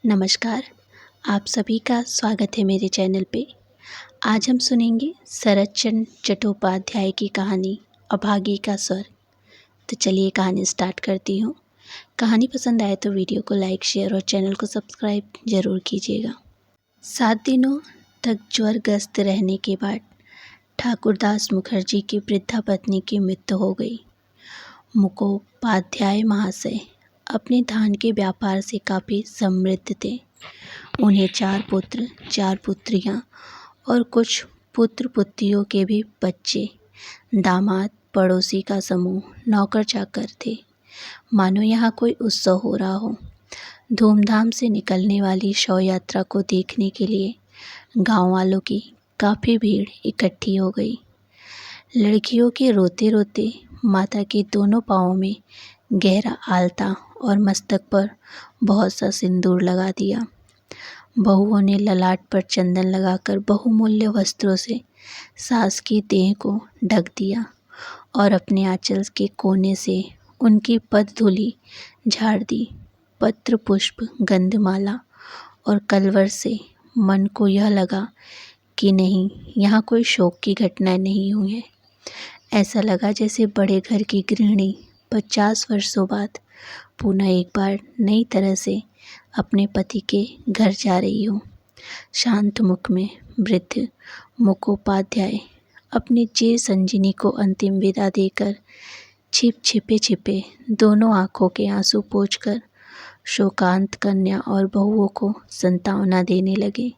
नमस्कार, आप सभी का स्वागत है मेरे चैनल पे। आज हम सुनेंगे शरत चंद्र चट्टोपाध्याय की कहानी अभागी का स्वर। तो चलिए कहानी स्टार्ट करती हूँ। कहानी पसंद आए तो वीडियो को लाइक, शेयर और चैनल को सब्सक्राइब ज़रूर कीजिएगा। 7 दिनों तक ज्वरग्रस्त रहने के बाद ठाकुरदास मुखर्जी की वृद्धा पत्नी की मृत्यु हो गई। मुखोपाध्याय महाशय अपने धान के व्यापार से काफ़ी समृद्ध थे। उन्हें 4 पुत्र, 4 पुत्रियां और कुछ पुत्र पुत्रियों के भी बच्चे, दामाद, पड़ोसी का समूह, नौकर चाकर थे। मानो यहाँ कोई उत्सव हो रहा हो। धूमधाम से निकलने वाली शव यात्रा को देखने के लिए गांव वालों की काफ़ी भीड़ इकट्ठी हो गई। लड़कियों के रोते रोते माता के दोनों पाँवों में गहरा आलता और मस्तक पर बहुत सा सिंदूर लगा दिया। बहुओं ने ललाट पर चंदन लगाकर बहुमूल्य वस्त्रों से सास की देह को ढक दिया और अपने आंचल के कोने से उनकी पदधूलि झाड़ दी। पत्र, पुष्प, गंधमाला और कलवर से मन को यह लगा कि नहीं, यहाँ कोई शोक की घटना नहीं हुई है। ऐसा लगा जैसे बड़े घर की गृहिणी 50 वर्षों बाद पुनः एक बार नई तरह से अपने पति के घर जा रही हो। शांत मुख में वृद्ध मुखोपाध्याय अपनी चिर संजीवनी को अंतिम विदा देकर छिपे दोनों आंखों के आंसू पोंछकर शोकांत कन्या और बहुओं को सांत्वना देने लगे।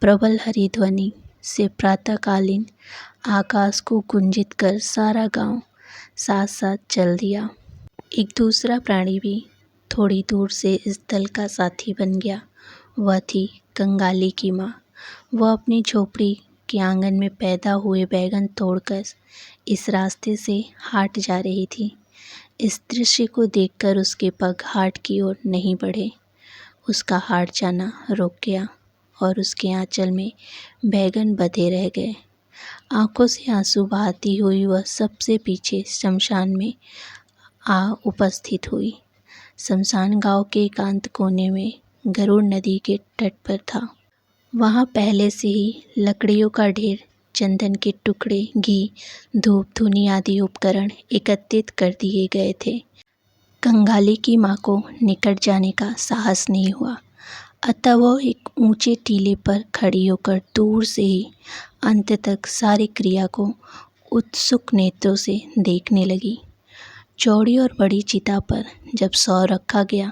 प्रबल हरिध्वनि से प्रातःकालीन आकाश को गुंजित कर सारा गांव साथ साथ चल दिया। एक दूसरा प्राणी भी थोड़ी दूर से इस दल का साथी बन गया। वह थी कंगाली की माँ। वह अपनी झोपड़ी के आंगन में पैदा हुए बैगन तोड़कर इस रास्ते से हाट जा रही थी। इस दृश्य को देखकर उसके पग हाट की ओर नहीं बढ़े। उसका हाट जाना रुक गया और उसके आंचल में बैगन बंधे रह गए। आंखों से आंसू बहाती हुई वह सबसे पीछे शमशान में आ उपस्थित हुई। शमशान गांव के एकांत कोने में गरुड़ नदी के तट पर था। वहां पहले से ही लकड़ियों का ढेर, चंदन के टुकड़े, घी, धूप, धूनी आदि उपकरण एकत्रित कर दिए गए थे। कंगाली की माँ को निकट जाने का साहस नहीं हुआ, अतः वह एक ऊंचे टीले पर खड़ी होकर दूर से ही अंत तक सारी क्रिया को उत्सुक नेत्रों से देखने लगी। चौड़ी और बड़ी चिता पर जब शव रखा गया,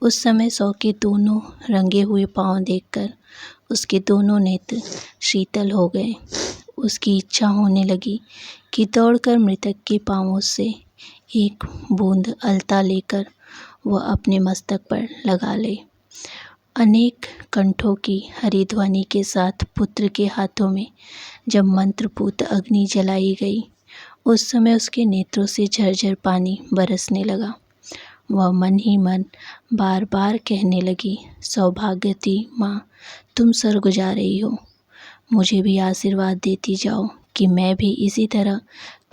उस समय शव के दोनों रंगे हुए पांव देखकर उसके दोनों नेत्र शीतल हो गए। उसकी इच्छा होने लगी कि दौड़कर मृतक के पांवों से एक बूंद अलता लेकर वह अपने मस्तक पर लगा ले। अनेक कंठों की हरिध्वनि के साथ पुत्र के हाथों में जब मंत्रपूत अग्नि जलाई गई, उस समय उसके नेत्रों से झरझर पानी बरसने लगा। वह मन ही मन बार बार कहने लगी, सौभाग्यवती माँ, तुम सरगुजा रही हो। मुझे भी आशीर्वाद देती जाओ कि मैं भी इसी तरह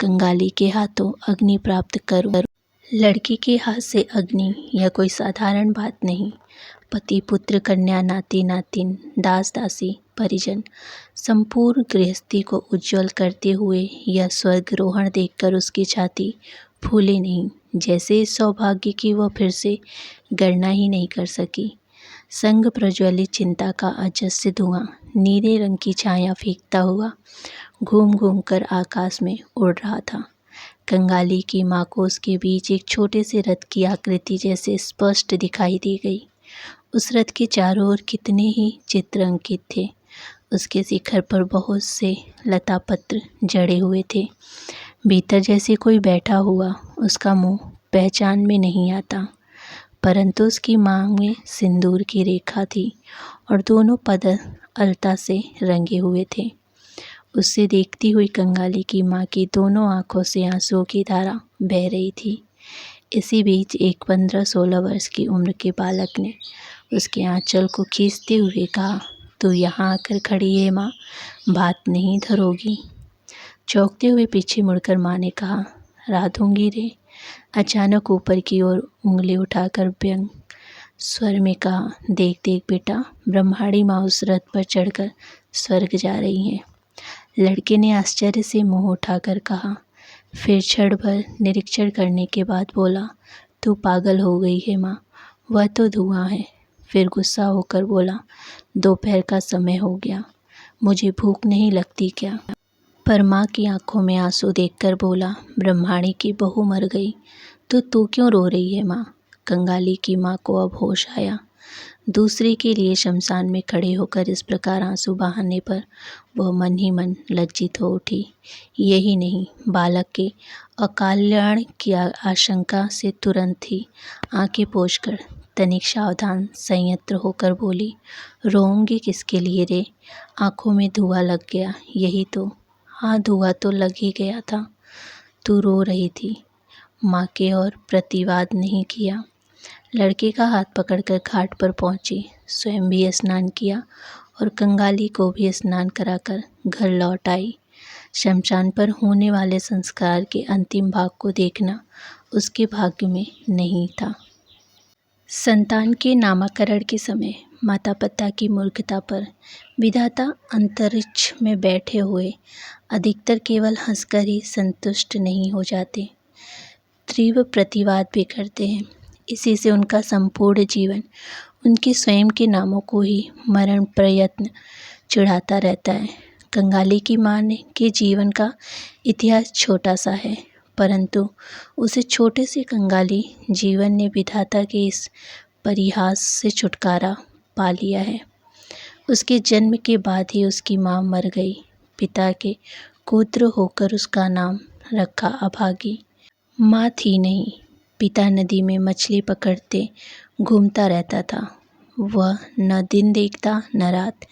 कंगाली के हाथों अग्नि प्राप्त करूं। लड़की के हाथ से अग्नि यह कोई साधारण बात नहीं। पति, पुत्र, कन्या, नाती नातिन, दास दासी, परिजन, संपूर्ण गृहस्थी को उज्जवल करते हुए यह स्वर्गरोहण देखकर उसकी छाती फूले नहीं, जैसे इस सौभाग्य की वह फिर से गणना ही नहीं कर सकी। संग प्रज्वलित चिंता का अजस्र धुआं नीले रंग की छाया फेंकता हुआ घूम घूम कर आकाश में उड़ रहा था। कंगाली की माँ को उसके बीच एक छोटे से रथ की आकृति जैसे स्पष्ट दिखाई दी गई। उस रथ के चारों ओर कितने ही चित्र अंकित थे। उसके शिखर पर बहुत से लता पत्र जड़े हुए थे। भीतर जैसे कोई बैठा हुआ, उसका मुंह पहचान में नहीं आता, परंतु उसकी मांग में सिंदूर की रेखा थी और दोनों पद अलता से रंगे हुए थे। उससे देखती हुई कंगाली की माँ की दोनों आंखों से आंसुओं की धारा बह रही थी। इसी बीच एक 15-16 वर्ष की उम्र के बालक ने उसके आंचल को खींचते हुए कहा, तू यहाँ आकर खड़ी है माँ, बात नहीं धरोगी। चौंकते हुए पीछे मुड़कर माँ ने कहा, राधूंगी रे। अचानक ऊपर की ओर उंगली उठाकर व्यंग स्वर में कहा, देख देख बेटा, ब्रह्माणी माँ उस रथ पर चढ़कर स्वर्ग जा रही हैं। लड़के ने आश्चर्य से मुंह उठाकर कहा, फिर क्षण भर निरीक्षण करने के बाद बोला, तू पागल हो गई है माँ, वह तो धुआं है। फिर गुस्सा होकर बोला, दोपहर का समय हो गया, मुझे भूख नहीं लगती क्या? पर माँ की आंखों में आंसू देखकर बोला, ब्रह्माणी की बहू मर गई तो तू क्यों रो रही है माँ? कंगाली की माँ को अब होश आया। दूसरे के लिए शमशान में खड़े होकर इस प्रकार आंसू बहाने पर वह मन ही मन लज्जित हो उठी। यही नहीं, बालक के अकाल्याण की आशंका से तुरंत ही आंखें पोंछकर तनिक सावधान संयत्र होकर बोली, रोऊंगी किसके लिए रे? आंखों में धुआं लग गया, यही तो। हाँ, धुआं तो लग ही गया था, तू रो रही थी। माँ के और प्रतिवाद नहीं किया। लड़के का हाथ पकड़कर घाट पर पहुंची, स्वयं भी स्नान किया और कंगाली को भी स्नान कराकर घर लौट आई। शमशान पर होने वाले संस्कार के अंतिम भाग को देखना उसके भाग्य में नहीं था। संतान के नामकरण के समय माता पिता की मूर्खता पर विधाता अंतरिक्ष में बैठे हुए अधिकतर केवल हंसकर ही संतुष्ट नहीं हो जाते, तीव्र प्रतिवाद भी करते हैं। इसी से उनका संपूर्ण जीवन उनके स्वयं के नामों को ही मरण प्रयत्न चिढ़ाता रहता है। कंगाली की माँ के जीवन का इतिहास छोटा सा है, परंतु उसे छोटे से कंगाली जीवन ने विधाता के इस परिहास से छुटकारा पा लिया है। उसके जन्म के बाद ही उसकी माँ मर गई। पिता के पुत्र होकर उसका नाम रखा अभागी। माँ थी नहीं। पिता नदी में मछली पकड़ते घूमता रहता था। वह न दिन देखता न रात।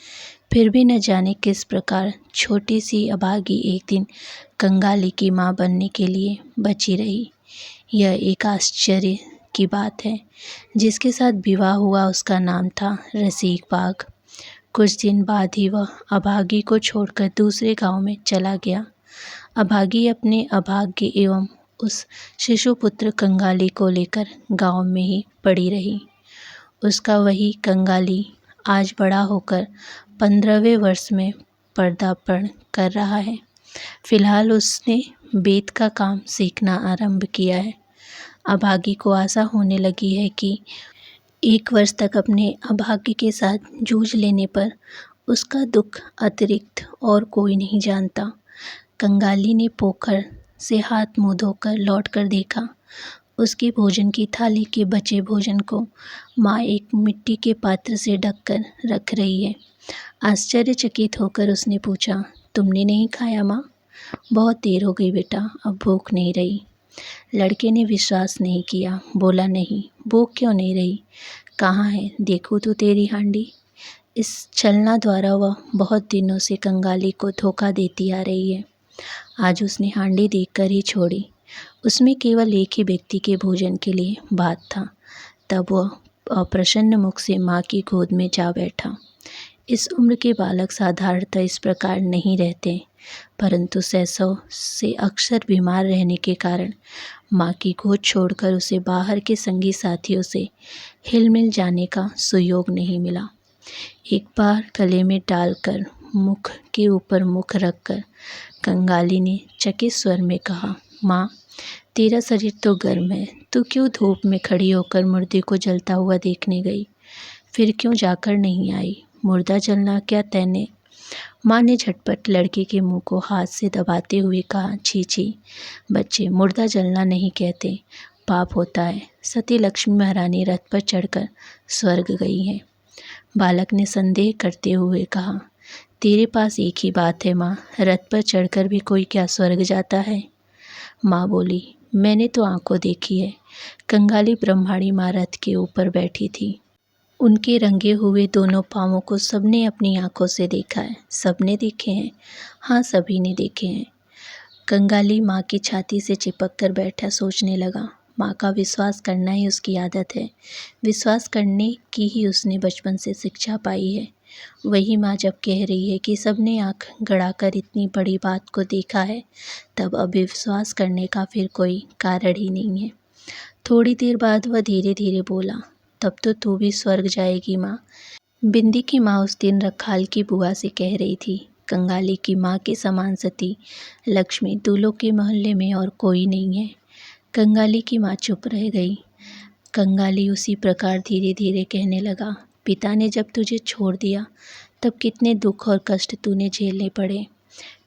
फिर भी न जाने किस प्रकार छोटी सी अभागी एक दिन कंगाली की माँ बनने के लिए बची रही। यह एक आश्चर्य की बात है। जिसके साथ विवाह हुआ उसका नाम था रसिक बाघ। कुछ दिन बाद ही वह अभागी को छोड़कर दूसरे गांव में चला गया। अभागी अपने अभाग्य एवं उस शिशुपुत्र कंगाली को लेकर गांव में ही पड़ी रही। उसका वही कंगाली आज बड़ा होकर 15वें वर्ष में पदार्पण कर रहा है। फिलहाल उसने वेद का काम सीखना आरंभ किया है। अभागी को आशा होने लगी है कि 1 वर्ष तक अपने अभाग्य के साथ जूझ लेने पर उसका दुख अतिरिक्त और कोई नहीं जानता। कंगाली ने पोखर से हाथ मुँह धोकर लौटकर देखा। उसके भोजन की थाली के बचे भोजन को माँ एक मिट्टी के पात्र से ढककर रख रही है। आश्चर्यचकित होकर उसने पूछा, तुमने नहीं खाया माँ? बहुत देर हो गई बेटा, अब भूख नहीं रही। लड़के ने विश्वास नहीं किया, बोला, नहीं, भूख क्यों नहीं रही? कहाँ है, देखूँ तो तेरी हांडी। इस छलना द्वारा वह बहुत दिनों से कंगाली को धोखा देती आ रही है। आज उसने हांडी देखकर ही छोड़ी। उसमें केवल एक ही व्यक्ति के भोजन के लिए भात था। तब वह अप्रसन्न मुख से माँ की गोद में जा बैठा। इस उम्र के बालक साधारणतः इस प्रकार नहीं रहते, परंतु शैशव से अक्सर बीमार रहने के कारण माँ की गोद छोड़कर उसे बाहर के संगी साथियों से हिलमिल जाने का सुयोग नहीं मिला। एक बार गले में डालकर मुख के ऊपर मुख रखकर कंगाली ने चकित स्वर में कहा, माँ, तेरा शरीर तो गर्म है, तू क्यों धूप में खड़ी होकर मुर्दे को जलता हुआ देखने गई? फिर क्यों जाकर नहीं आई? मुर्दा जलना क्या तैने? माँ ने झटपट लड़के के मुंह को हाथ से दबाते हुए कहा, छी छी बच्चे, मुर्दा जलना नहीं कहते, पाप होता है। सती लक्ष्मी महारानी रथ पर चढ़कर स्वर्ग गई हैं। बालक ने संदेह करते हुए कहा, तेरे पास एक ही बात है माँ, रथ पर चढ़कर भी कोई क्या स्वर्ग जाता है? माँ बोली, मैंने तो आंखों देखी है। कंगाली ब्रह्माणी माँ रथ के ऊपर बैठी थी। उनके रंगे हुए दोनों पाँवों को सबने अपनी आंखों से देखा है। सबने देखे हैं? हाँ, सभी ने देखे हैं। कंगाली माँ की छाती से चिपक कर बैठा सोचने लगा। माँ का विश्वास करना ही उसकी आदत है। विश्वास करने की ही उसने बचपन से शिक्षा पाई है। वही माँ जब कह रही है कि सबने आँख गड़ाकर इतनी बड़ी बात को देखा है, तब अविश्वास करने का फिर कोई कारण ही नहीं है। थोड़ी देर बाद वह धीरे धीरे बोला, तब तो तू भी स्वर्ग जाएगी माँ। बिंदी की माँ उस दिन रखाल की बुआ से कह रही थी, कंगाली की माँ के समान सती लक्ष्मी दूल्हों के मोहल्ले में और कोई नहीं है। कंगाली की माँ चुप रह गई। कंगाली उसी प्रकार धीरे धीरे कहने लगा, पिता ने जब तुझे छोड़ दिया तब कितने दुख और कष्ट तूने झेलने पड़े,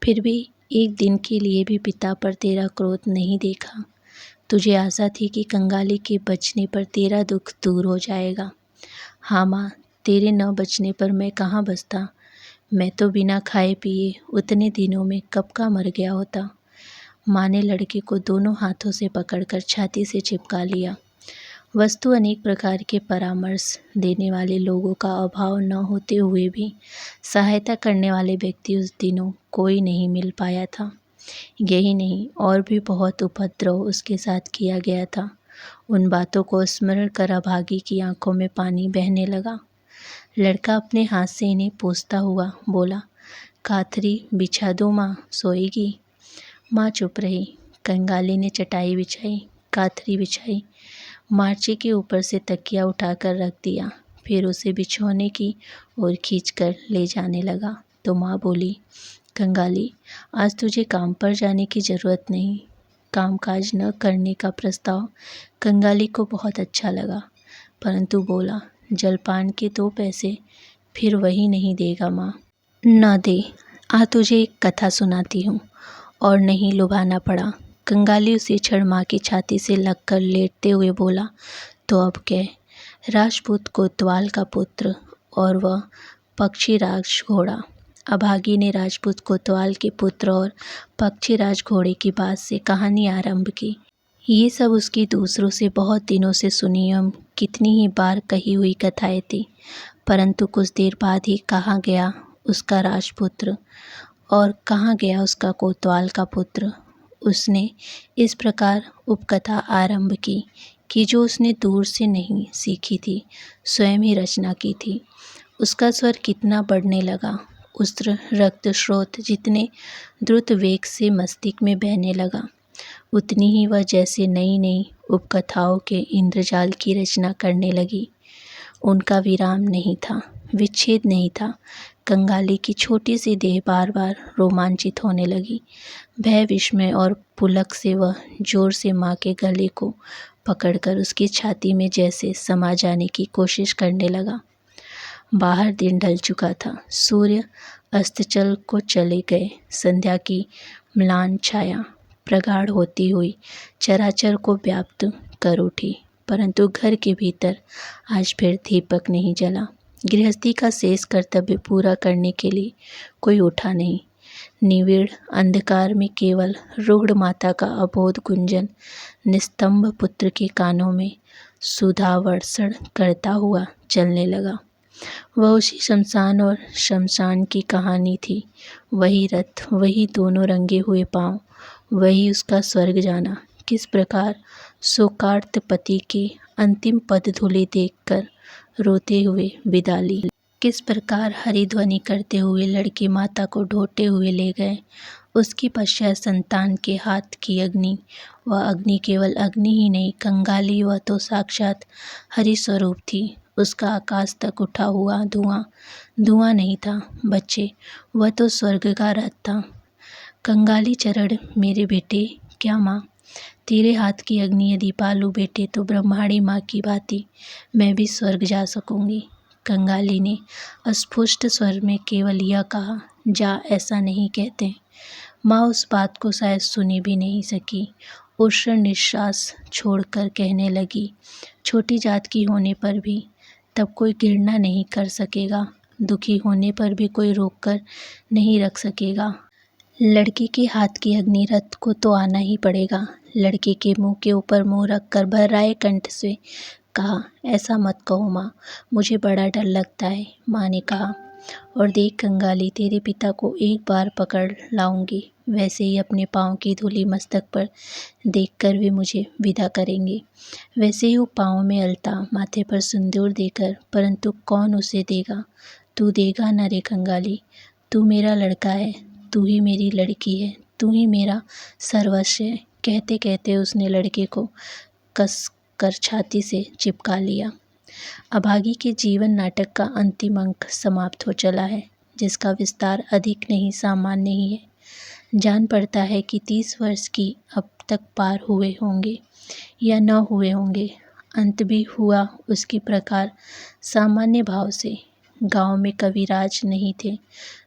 फिर भी एक दिन के लिए भी पिता पर तेरा क्रोध नहीं देखा। तुझे आशा थी कि कंगाली के बचने पर तेरा दुख दूर हो जाएगा। हाँ माँ, तेरे न बचने पर मैं कहाँ बचता। मैं तो बिना खाए पिए उतने दिनों में कब का मर गया होता। माँ ने लड़के को दोनों हाथों से पकड़कर छाती से चिपका लिया। वस्तु अनेक प्रकार के परामर्श देने वाले लोगों का अभाव न होते हुए भी सहायता करने वाले व्यक्ति उस दिनों कोई नहीं मिल पाया था। यही नहीं, और भी बहुत उपद्रव उसके साथ किया गया था। उन बातों को स्मरण कर अभागी की आंखों में पानी बहने लगा। लड़का अपने हाथ से इन्हें पोंछता हुआ बोला, काथरी बिछा दो माँ, सोएगी। माँ चुप रही। कंगाली ने चटाई बिछाई, काथरी बिछाई, मार्चे के ऊपर से तकिया उठाकर रख दिया, फिर उसे बिछौने की ओर खींचकर ले जाने लगा तो माँ बोली, कंगाली, आज तुझे काम पर जाने की ज़रूरत नहीं। कामकाज न करने का प्रस्ताव कंगाली को बहुत अच्छा लगा, परंतु बोला, जलपान के 2 पैसे फिर वही नहीं देगा माँ। न दे, आ तुझे एक कथा सुनाती हूँ। और नहीं लुभाना पड़ा। कंगाली उसी क्षण माँ की छाती से लगकर लेटते हुए बोला, तो अब कह। राजपूत कोतवाल का पुत्र और वह पक्षीराज घोड़ा। अभागी ने राजपूत कोतवाल के पुत्र और पक्षीराज घोड़े की बात से कहानी आरंभ की। ये सब उसकी दूसरों से बहुत दिनों से सुनी एवं कितनी ही बार कही हुई कथाएं थी, परंतु कुछ देर बाद ही कहाँ गया उसका राजपुत्र और कहाँ गया उसका कोतवाल का पुत्र। उसने इस प्रकार उपकथा आरंभ की कि जो उसने दूर से नहीं सीखी थी, स्वयं ही रचना की थी। उसका स्वर कितना बढ़ने लगा, उस रक्त स्रोत जितने द्रुत वेग से मस्तिष्क में बहने लगा, उतनी ही वह जैसे नई नई उपकथाओं के इंद्रजाल की रचना करने लगी। उनका विराम नहीं था, विच्छेद नहीं था। कंगाली की छोटी सी देह बार बार रोमांचित होने लगी। भय, विस्मय और पुलक से वह जोर से माँ के गले को पकड़कर उसकी छाती में जैसे समा जाने की कोशिश करने लगा। बाहर दिन ढल चुका था। सूर्य अस्ताचल को चले गए। संध्या की म्लान छाया प्रगाढ़ होती हुई चराचर को व्याप्त कर उठी, परंतु घर के भीतर आज फिर दीपक नहीं जला। गृहस्थी का शेष कर्तव्य पूरा करने के लिए कोई उठा नहीं। निविड़ अंधकार में केवल रुग्ण माता का अबोध गुंजन निस्तंभ पुत्र के कानों में सुधावर्षण करता हुआ चलने लगा। वह उसी शमशान और शमशान की कहानी थी। वही रथ, वही दोनों रंगे हुए पांव, वही उसका स्वर्ग जाना। किस प्रकार शोकार्त पति के अंतिम पदधूलि देखकर रोते हुए विदा ली, किस प्रकार हरिध्वनि करते हुए लड़के माता को ढोते हुए ले गए। उसकी पश्चात संतान के हाथ की अग्नि, वह अग्नि केवल अग्नि ही नहीं, कंगाली वह तो साक्षात हरि स्वरूप थी। उसका आकाश तक उठा हुआ धुआं धुआं नहीं था बच्चे, वह तो स्वर्ग का रथ था। कंगाली चरण, मेरे बेटे, क्या माँ, तेरे हाथ की अग्नि यदि पालू बेटे तो ब्रह्माणी माँ की भांति मैं भी स्वर्ग जा सकूंगी। कंगाली ने अस्फुट स्वर में केवल यह कहा, जा, ऐसा नहीं कहते। माँ उस बात को शायद सुनी भी नहीं सकी। उष्ण निश्वास छोड़कर कहने लगी, छोटी जात की होने पर भी तब कोई घृणा नहीं कर सकेगा, दुखी होने पर भी कोई रोक कर नहीं रख सकेगा। लड़के के हाथ की अग्नि रथ को तो आना ही पड़ेगा। लड़के के मुंह के ऊपर मुंह रखकर भर्राए कंठ से कहा, ऐसा मत कहो माँ, मुझे बड़ा डर लगता है। माँ ने कहा, और देख कंगाली, तेरे पिता को एक बार पकड़ लाऊंगी, वैसे ही अपने पाँव की धूली मस्तक पर देखकर वे मुझे विदा करेंगे, वैसे ही वो पाँव में अलता, माथे पर सिंदूर देकर, परंतु कौन उसे देगा? तू देगा न रे कंगाली, तू मेरा लड़का है, तू ही मेरी लड़की है, तू ही मेरा सर्वस्व है। कहते कहते उसने लड़के को कस कर छाती से चिपका लिया। अभागी के जीवन नाटक का अंतिम अंक समाप्त हो चला है, जिसका विस्तार अधिक नहीं सामान्य ही है। जान पड़ता है कि 30 वर्ष की अब तक पार हुए होंगे या न हुए होंगे। अंत भी हुआ उसकी प्रकार सामान्य भाव से। गांव में कविराज नहीं थे,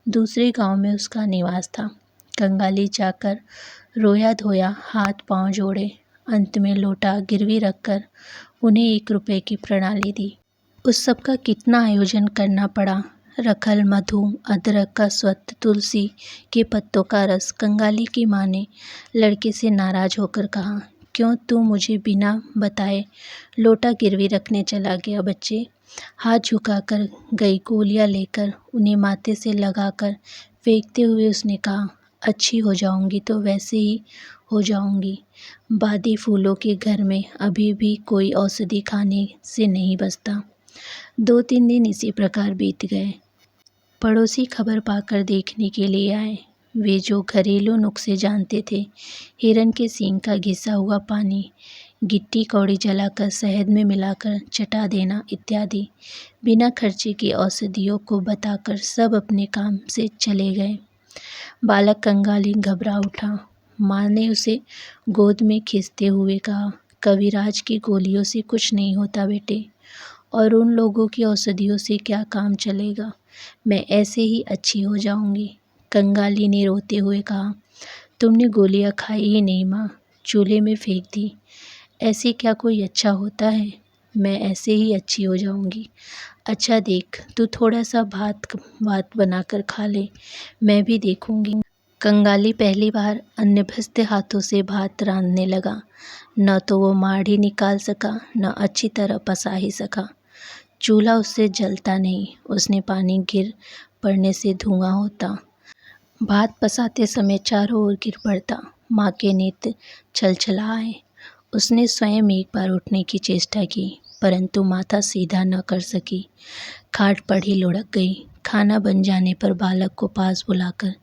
दूसरे गांव में उसका निवास था। कंगाली जाकर रोया धोया, हाथ पांव जोड़े, अंत में लोटा गिरवी रखकर उन्हें 1 रुपए की प्रणाली दी। उस सब का कितना आयोजन करना पड़ा। रखल, मधु, अदरक का स्वत्त, तुलसी के पत्तों का रस। कंगाली की माँ ने लड़के से नाराज होकर कहा, क्यों तू मुझे बिना बताए लोटा गिरवी रखने चला गया बच्चे? हाथ झुकाकर गई गोलियां लेकर उन्हें माथे से लगाकर फेंकते हुए उसने कहा, अच्छी हो जाऊंगी तो वैसे ही हो जाऊंगी। बादी फूलों के घर में अभी भी कोई औषधि खाने से नहीं बचता। 2-3 दिन इसी प्रकार बीत गए। पड़ोसी खबर पाकर देखने के लिए आए। वे जो घरेलू नुस्खे जानते थे, हिरन के सींग का घिसा हुआ पानी, गिट्टी कौड़ी जलाकर शहद में मिलाकर चटा देना इत्यादि बिना खर्चे की औषधियों को बताकर सब अपने काम से चले गए। बालक कंगाली घबरा उठा। माँ ने उसे गोद में खींचते हुए कहा, कविराज की गोलियों से कुछ नहीं होता बेटे, और उन लोगों की औषधियों से क्या काम चलेगा। मैं ऐसे ही अच्छी हो जाऊंगी। कंगाली ने रोते हुए कहा, तुमने गोलियां खाई ही नहीं माँ, चूल्हे में फेंक दी। ऐसे क्या कोई अच्छा होता है? मैं ऐसे ही अच्छी हो जाऊंगी। अच्छा देख, तू थोड़ा सा भात बनाकर खा ले, मैं भी देखूंगी। कंगाली पहली बार अन्यभ्यस्त हाथों से भात रांधने लगा। न तो वो माढ़ी निकाल सका, न अच्छी तरह पसा ही सका। चूल्हा उससे जलता नहीं, उसने पानी गिर पड़ने से धुआं होता। भात पसाते समय चारों ओर गिर पड़ता। माँ के नेत्र छलछला आए। उसने स्वयं एक बार उठने की चेष्टा की, परंतु माथा सीधा न कर सकी। खाट पर ही लुढ़क गई। खाना बन जाने पर बालक को पास बुलाकर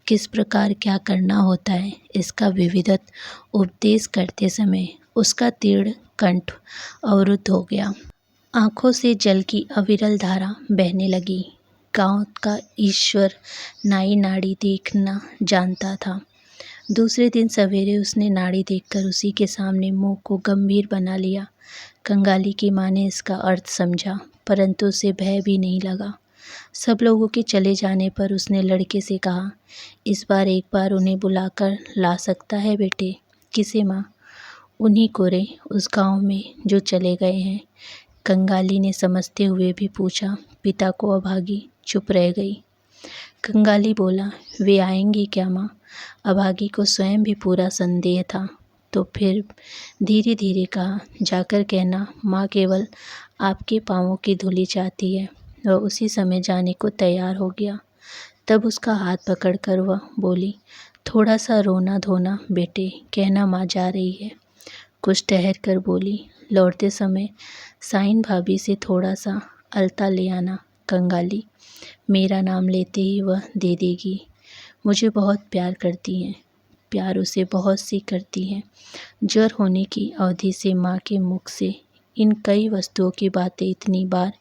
किस प्रकार क्या करना होता है, इसका विधिवत उपदेश करते समय उसका तीव्र कंठ अवरुद्ध हो गया। आंखों से जल की अविरल धारा बहने लगी। गांव का ईश्वर नाई नाड़ी देखना जानता था। दूसरे दिन सवेरे उसने नाड़ी देखकर उसी के सामने मुंह को गंभीर बना लिया। कंगाली की माँ ने इसका अर्थ समझा, परंतु उसे भय भी नहीं लगा। सब लोगों के चले जाने पर उसने लड़के से कहा, इस बार एक बार उन्हें बुलाकर ला सकता है बेटे? किसे माँ? उन्हीं को रे, उस गांव में जो चले गए हैं। कंगाली ने समझते हुए भी पूछा। पिता को अभागी चुप रह गई। कंगाली बोला, वे आएंगे क्या माँ? अभागी को स्वयं भी पूरा संदेह था, तो फिर धीरे धीरे कहा, जाकर कहना माँ केवल आपके पाँवों की धूली चाहती है। वह उसी समय जाने को तैयार हो गया। तब उसका हाथ पकड़कर वह बोली, थोड़ा सा रोना धोना बेटे, कहना माँ जा रही है। कुछ ठहर कर बोली, लौटते समय साइन भाभी से थोड़ा सा अलता ले आना। कंगाली, मेरा नाम लेते ही वह दे देगी। मुझे बहुत प्यार करती हैं। प्यार उसे बहुत सी करती हैं। ज्वर होने की अवधि से माँ के मुख से इन कई वस्तुओं की बातें इतनी बार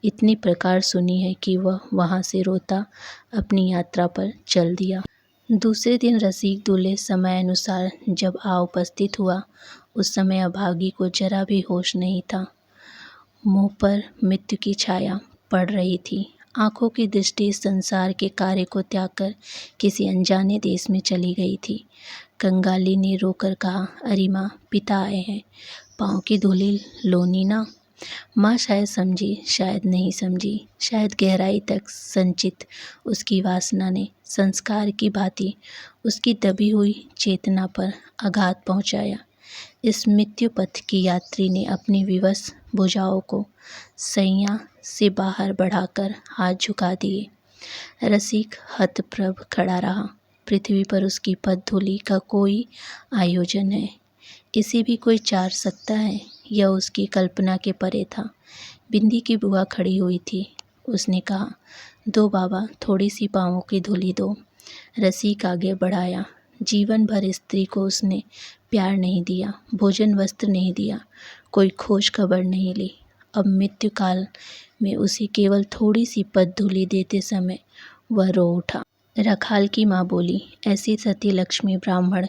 इतनी प्रकार सुनी है कि वह वहाँ से रोता अपनी यात्रा पर चल दिया। दूसरे दिन रसिक दूल्हे समय अनुसार जब आ उपस्थित हुआ, उस समय अभागी को जरा भी होश नहीं था। मुंह पर मृत्यु की छाया पड़ रही थी। आंखों की दृष्टि इस संसार के कार्य को त्याग कर किसी अनजाने देश में चली गई थी। कंगाली ने रोकर कहा, अरे माँ, पिता आए हैं, पाँव की धूली लोनी ना। माँ शायद समझी, शायद नहीं समझी। शायद गहराई तक संचित उसकी वासना ने संस्कार की भांति उसकी दबी हुई चेतना पर आघात पहुँचाया। इस मृत्यु पथ की यात्री ने अपनी विवश भुजाओं को सैया से बाहर बढ़ाकर हाथ झुका दिए। रसिक हतप्रभ खड़ा रहा। पृथ्वी पर उसकी पदधूलि का कोई आयोजन है, इसे भी कोई चार सकता है? यह उसकी कल्पना के परे था। बिंदी की बुआ खड़ी हुई थी। उसने कहा, दो बाबा, थोड़ी सी पाँवों की धूली दो। रसिक आगे बढ़ाया। जीवन भर स्त्री को उसने प्यार नहीं दिया, भोजन वस्त्र नहीं दिया, कोई खोज खबर नहीं ली। अब मृत्यु काल में उसे केवल थोड़ी सी पदधूलि देते समय वह रो उठा। रखाल की माँ बोली, ऐसी सती लक्ष्मी ब्राह्मण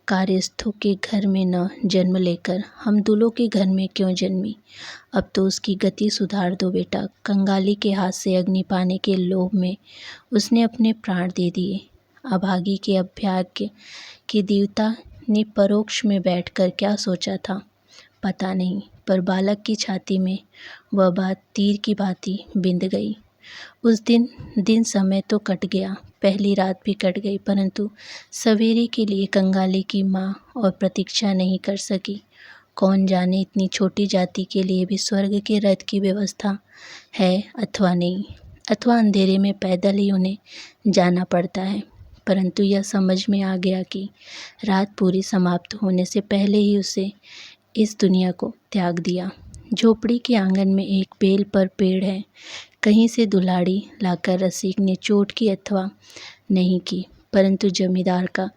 कार्यस्थों के घर में न जन्म लेकर हम दूल्हों के घर में क्यों जन्मी? अब तो उसकी गति सुधार दो बेटा। कंगाली के हाथ से अग्नि पाने के लोभ में उसने अपने प्राण दे दिए। अभागी के अभाग्य के देवता ने परोक्ष में बैठकर क्या सोचा था पता नहीं, पर बालक की छाती में वह बात तीर की भांति बिंध गई। उस दिन समय तो कट गया, पहली रात भी कट गई, परंतु सवेरे के लिए कंगाली की माँ और प्रतीक्षा नहीं कर सकी। कौन जाने इतनी छोटी जाति के लिए भी स्वर्ग के रथ की व्यवस्था है अथवा नहीं, अथवा अंधेरे में पैदल ही उन्हें जाना पड़ता है। परंतु यह समझ में आ गया कि रात पूरी समाप्त होने से पहले ही उसे इस दुनिया को त्याग दिया। झोपड़ी के आंगन में एक बेल पर पेड़ है। कहीं से दुलाड़ी लाकर रसिक ने चोट की अथवा नहीं की, परंतु जमींदार का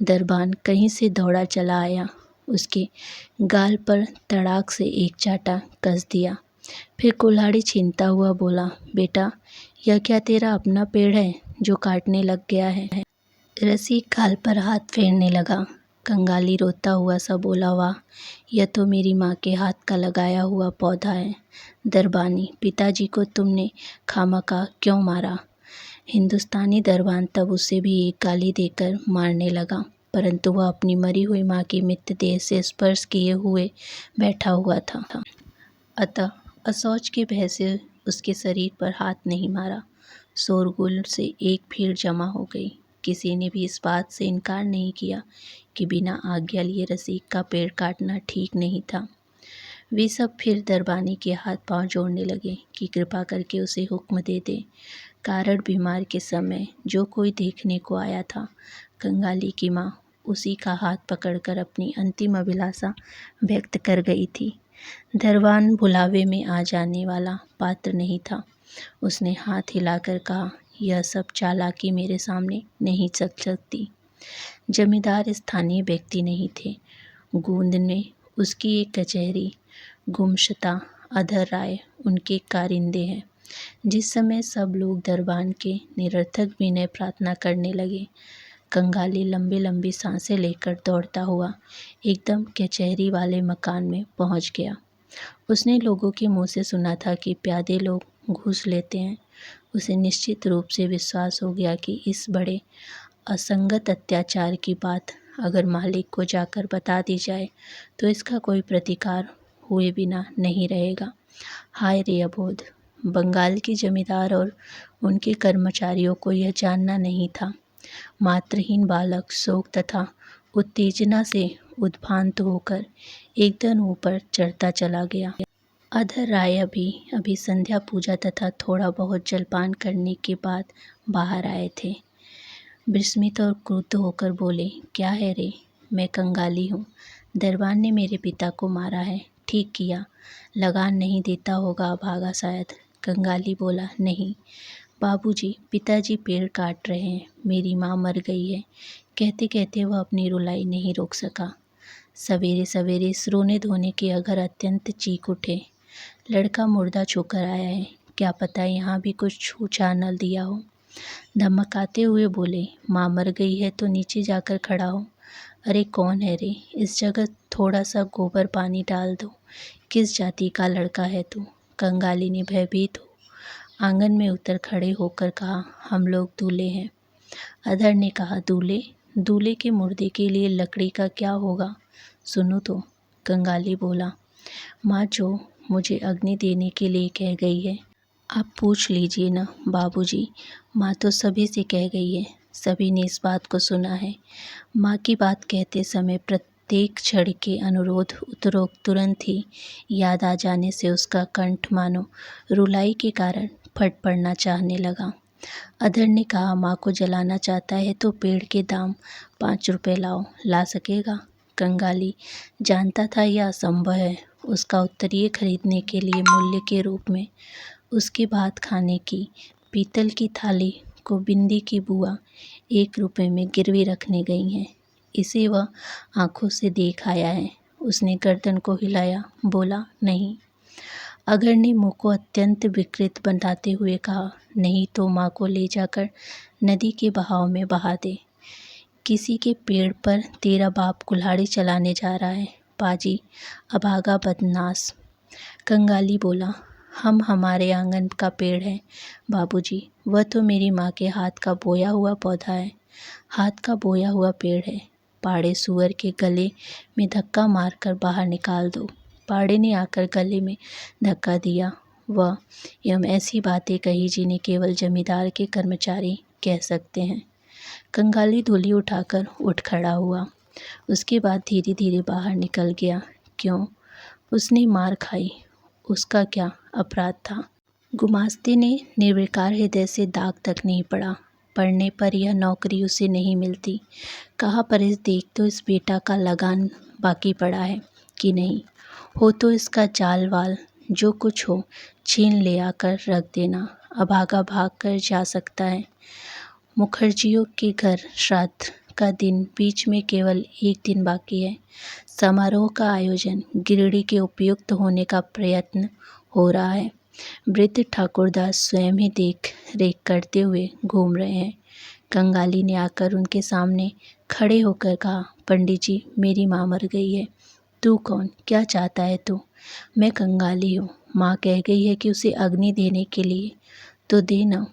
दरबान कहीं से दौड़ा चला आया, उसके गाल पर तड़ाक से एक चाटा कस दिया। फिर कुल्हाड़ी छीनता हुआ बोला, बेटा यह क्या तेरा अपना पेड़ है जो काटने लग गया है? रसिक गाल पर हाथ फेरने लगा। कंगाली रोता हुआ सा बोला, वाह, यह तो मेरी माँ के हाथ का लगाया हुआ पौधा है। दरबानी, पिताजी को तुमने खामखा क्यों मारा? हिंदुस्तानी दरबान तब उसे भी एक गाली देकर मारने लगा, परंतु वह अपनी मरी हुई माँ की मृतदेह से स्पर्श किए हुए बैठा हुआ था। अतः असौच के भय से उसके शरीर पर हाथ नहीं मारा। शोरगुल से एक भीड़ जमा हो गई। किसी ने भी इस बात से इनकार नहीं किया कि बिना आज्ञा लिए रसिक का पेड़ काटना ठीक नहीं था। वे सब फिर दरबानी के हाथ पांव जोड़ने लगे कि कृपा करके उसे हुक्म दे दे। कारण बीमार के समय जो कोई देखने को आया था, कंगाली की माँ उसी का हाथ पकड़कर अपनी अंतिम अभिलाषा व्यक्त कर गई थी। दरबान बुलावे में आ जाने वाला पात्र नहीं था। उसने हाथ हिलाकर कहा, यह सब चालाकी मेरे सामने नहीं चल सकती। जमींदार स्थानीय व्यक्ति नहीं थे। गूंद में उसकी एक कचहरी, गुमशुदा अधर राय उनके कारिंदे हैं। जिस समय सब लोग दरबान के निरर्थक विनय प्रार्थना करने लगे, कंगाली लंबी लंबी सांसें लेकर दौड़ता हुआ एकदम कचहरी वाले मकान में पहुंच गया। उसने लोगों के मुंह से सुना था कि प्यादे लोग घूस लेते हैं। उसे निश्चित रूप से विश्वास हो गया कि इस बड़े असंगत अत्याचार की बात अगर मालिक को जाकर बता दी जाए तो इसका कोई प्रतिकार हुए बिना नहीं रहेगा। हाय रे अबोध! बंगाल के जमींदार और उनके कर्मचारियों को यह जानना नहीं था। मात्रहीन बालक शोक तथा उत्तेजना से उद्भ्रांत होकर एकदम ऊपर चढ़ता चला गया। अधर राय अभी संध्या पूजा तथा थोड़ा बहुत जलपान करने के बाद बाहर आए थे। विस्मित और क्रुद्ध होकर बोले, क्या है रे? मैं कंगाली हूँ। दरबान ने मेरे पिता को मारा है। ठीक किया। लगान नहीं देता होगा अभागा शायद। कंगाली बोला, नहीं बाबूजी, पिताजी पेड़ काट रहे हैं, मेरी माँ मर गई है। कहते कहते वह अपनी रुलाई नहीं रोक सका। सवेरे सवेरे इस रोने धोने के अगर अत्यंत चीख उठे। लड़का मुर्दा छूकर आया है, क्या पता यहाँ भी कुछ छू छा न दिया हो। धमकाते हुए बोले, माँ मर गई है तो नीचे जाकर खड़ा हो। अरे कौन है रे? इस जगह थोड़ा सा गोबर पानी डाल दो। किस जाति का लड़का है तू? कंगाली ने भयभीत हो आंगन में उतर खड़े होकर कहा, हम लोग दूल्हे हैं। अधर ने कहा, दूल्हे? दूल्हे के मुर्दे के लिए लकड़ी का क्या होगा? सुनो तो। कंगाली बोला, माँ जो मुझे अग्नि देने के लिए कह गई है, आप पूछ लीजिए ना बाबूजी। माँ तो सभी से कह गई है, सभी ने इस बात को सुना है। माँ की बात कहते समय प्रत्येक क्षण के अनुरोध उत्तरोक्त तुरंत ही याद आ जाने से उसका कंठ मानो रुलाई के कारण फट पड़ना चाहने लगा। अधर ने कहा, माँ को जलाना चाहता है तो पेड़ के दाम 5 रुपए लाओ। ला सकेगा? कंगाली जानता था यह असंभव है। उसका उत्तरीय खरीदने के लिए मूल्य के रूप में उसके भात खाने की पीतल की थाली को बिंदी की बुआ 1 रुपए में गिरवी रखने गई हैं। इसे वह आंखों से देख आया है। उसने गर्दन को हिलाया, बोला, नहीं। अगर ने मुँह को अत्यंत विकृत बनाते हुए कहा, नहीं तो माँ को ले जाकर नदी के बहाव में बहा दे। किसी के पेड़ पर तेरा बाप कुल्हाड़ी चलाने जा रहा है, पाजी अभागा बदनास। कंगाली बोला, हम हमारे आंगन का पेड़ है बाबूजी, वह तो मेरी माँ के हाथ का बोया हुआ पौधा है। हाथ का बोया हुआ पेड़ है, पाड़े सुअर के गले में धक्का मारकर बाहर निकाल दो। पाड़े ने आकर गले में धक्का दिया। वह एवं ऐसी बातें कही जिन्हें केवल जमींदार के कर्मचारी कह सकते हैं। कंगाली धूली उठाकर उठ खड़ा हुआ। उसके बाद धीरे धीरे बाहर निकल गया। क्यों? उसने मार खाई, उसका क्या अपराध था? गुमास्ते ने निर्विकार हृदय से दाग तक नहीं पड़ा। पढ़ने पर यह नौकरी उसे नहीं मिलती। कहा, परेश देख तो इस बेटा का लगान बाकी पड़ा है कि नहीं, हो तो इसका जाल वाल जो कुछ हो छीन ले आकर रख देना। अभागा भाग कर जा सकता है। मुखर्जियों के घर श्राद्ध का दिन बीच में केवल एक दिन बाकी है। समारोह का आयोजन गिरडी के उपयुक्त होने का प्रयत्न हो रहा है। वृद्ध ठाकुरदास स्वयं ही देख रेख करते हुए घूम रहे हैं। कंगाली ने आकर उनके सामने खड़े होकर कहा, पंडित जी, मेरी माँ मर गई है। तू कौन? क्या चाहता है तू? मैं कंगाली हूँ। माँ कह गई है कि उसे अग्नि देने के लिए, तो दे ना।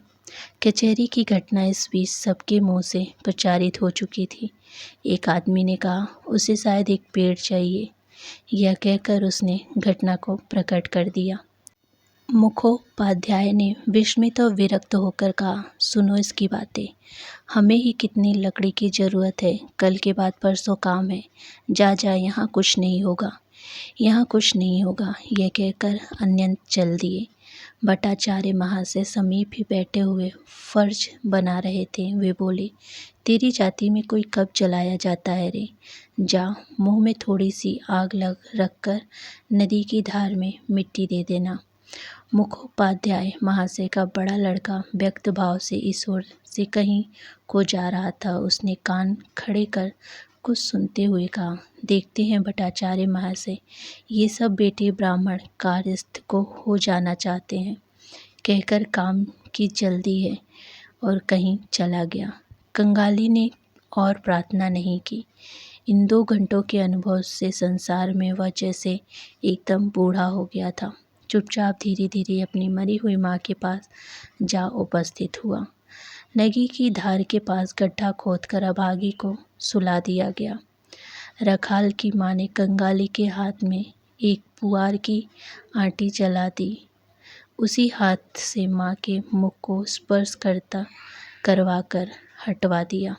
कचहरी की घटना इस बीच सबके मुंह से प्रचारित हो चुकी थी। एक आदमी ने कहा, उसे शायद एक पेड़ चाहिए। यह कहकर उसने घटना को प्रकट कर दिया। मुखोपाध्याय ने विस्मित और विरक्त होकर कहा, सुनो इसकी बातें। हमें ही कितनी लकड़ी की ज़रूरत है, कल के बाद परसों काम है। जा जा, यहाँ कुछ नहीं होगा, यहाँ कुछ नहीं होगा। यह कहकर अन्यंत चल दिए। भट्टाचार्य महाशय समीप ही बैठे हुए फर्ज बना रहे थे। वे बोले, तेरी जाति में कोई कब जलाया जाता है रे? जा, मुँह में थोड़ी सी आग रखकर नदी की धार में मिट्टी दे देना। मुखोपाध्याय महाशय का बड़ा लड़का व्यक्त भाव से इस ओर से कहीं को जा रहा था। उसने कान खड़े कर कुछ सुनते हुए कहा, देखते हैं भट्टाचार्य महाशय, ये सब बेटे ब्राह्मण कार्यस्थ को हो जाना चाहते हैं। कहकर काम की जल्दी है और कहीं चला गया। कंगाली ने और प्रार्थना नहीं की। इन 2 घंटों के अनुभव से संसार में वह जैसे एकदम बूढ़ा हो गया था। चुपचाप धीरे धीरे अपनी मरी हुई माँ के पास जा उपस्थित हुआ। नदी की धार के पास गड्ढा खोदकर अभागी को सुला दिया गया। रखाल की माँ ने कंगाली के हाथ में एक पुआर की आटी जला दी। उसी हाथ से माँ के मुख को स्पर्श करवा कर हटवा दिया।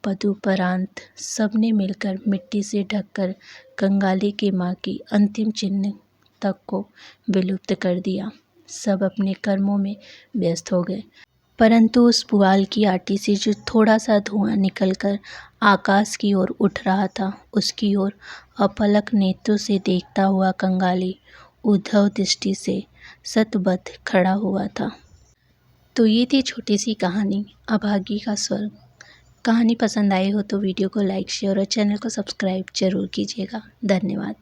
तदुपरांत सबने मिलकर मिट्टी से ढककर कंगाली की माँ की अंतिम चिन्ह तक को विलुप्त कर दिया। सब अपने कर्मों में व्यस्त हो गए, परंतु उस पुआल की आटी से जो थोड़ा सा धुआं निकलकर आकाश की ओर उठ रहा था, उसकी ओर अपलक नेत्रों से देखता हुआ कंगाली उद्धव दृष्टि से सतबद्ध खड़ा हुआ था। तो ये थी छोटी सी कहानी अभागी का स्वर्ग। कहानी पसंद आई हो तो वीडियो को लाइक, शेयर और चैनल को सब्सक्राइब जरूर कीजिएगा। धन्यवाद।